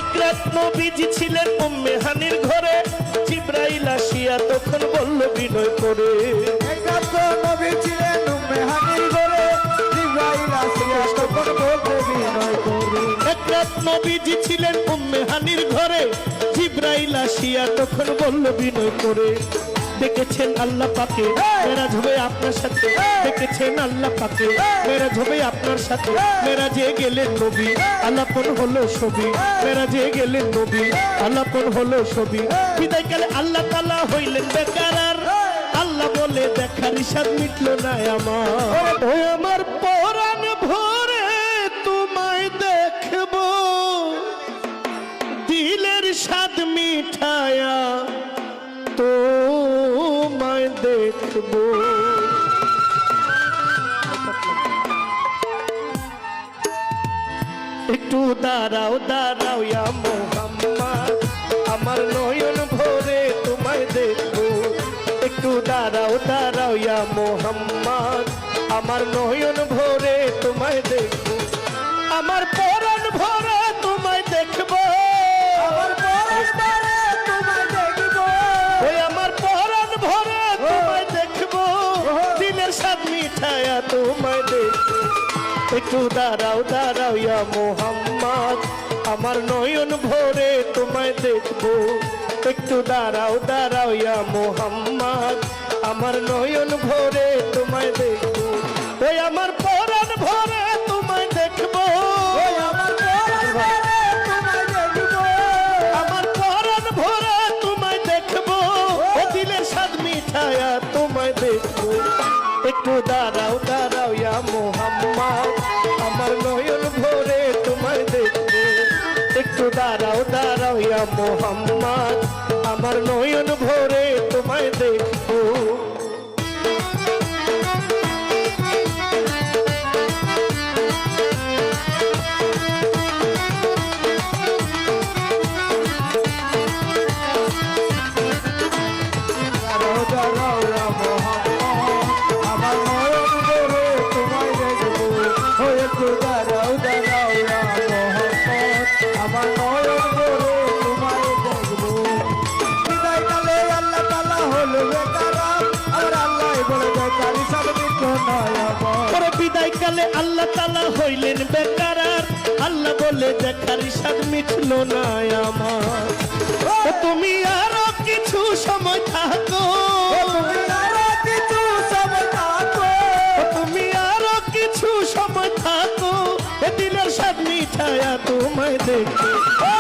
এক রাত নবীজি ছিলেন উম্মে হানির ঘরে, জিবরাইল আসিয়া তখন বলল বিনয় করে। এক রাত নবী ছিলেন উম্মে হানির ঘরে, জিবরাইল আসিয়া তখন বলতে বিনয় করে। এক রাত নবীজি ছিলেন উম্মে হানির ঘরে, জিবরাইল আসিয়া তখন বলল বিনয় করে। দেখেছেন আল্লাহ পাকে মেরাজ হবে আপনার সাথে, দেখেছেন আল্লাহ পাকে মেরাজ হবে আপনার সাথে। মেরাজে গেলেন নবী আলাপন হলো ছবি, মেরাজে গেলেন নবী আলাপন হলো ছবি। বিদায়কালে আল্লাহ তাআলা হইলেন বেকারার, আল্লাহ বলে দেখার ইশাদ মিটলো না আমার। ও আমার পরাণ ভরে তোমায় দেখবো, দিলের স্বাদ মিঠায়া তোমায় দেখবো। একটু দাঁড়াও দাঁড়াও ইয়া মুহাম্মদ, আমার নয়ন ভরে তোমায় দেখবো। একটু দাঁড়াও দাঁড়াও ইয়া মুহাম্মদ, আমার নয়ন ভরে তোমায় দেখবো। আমার পরাণ ভরে তোমায় দেখবো, আমার পরাণ ভরে তোমায় দেখবো, ওই আমার পরাণ ভরে তোমায় দেখবো, দিলের স্বাদ মিঠায়া তোমায় দেখবো। একটু দাঁড়াও দাঁড়াও ইয়া মুহাম্মদ, আমার নয়ন ভরে তোমায় দেখবো। একটু দাঁড়াও দাঁড়াও ইয়া মুহাম্মদ, আমার নয়ন ভরে তোমায় দেখবো। ওই আমার পরাণ ভরে তোমায় দেখবো, ওই আমার পরাণ ভরে তোমায় দেখবো, আমার পরাণ ভরে তোমায় দেখবো, ও দিলের স্বাদ মিঠায়া তোমায় দেখবো। একটু দাঁড়াও দাঁড়াও ইয়া মুহাম্মদ, আমার নয়ন ভরে তোমায় দেখবো। একটু দাঁড়াও দাঁড়াও ইয়া মুহাম্মদ, আমার নয়ন ভরে তোমায় দেখবো। দাঁড়াও দাঁড়াও ইয়া মুহাম্মদ, আমার নয়ন ভরে তোমায় দেখবো। ও একটু দাঁড়াও দাঁড়াও ইয়া মুহাম্মদ, আমার নয়ন ভরে তোমায় দেখবো। বিদায়কালে আল্লাহ তাআলা হলো বেকারার, আর আল্লাহ বলে বেকার হিসাব মিটলো না আমার। পরে বিদায়কালে আল্লাহ তাআলা হইলেন বেকারার, আল্লাহ বলে দেখার ইশাদ মিটলো না আমার। ও তুমি আরো কিছু সময় থাকো, তুমি আরো কিছু সময় থাকো, ও তুমি আরো কিছু সময় থাকো, এ দিলের স্বাদ মিঠায়া তোমায় দেখবো। ও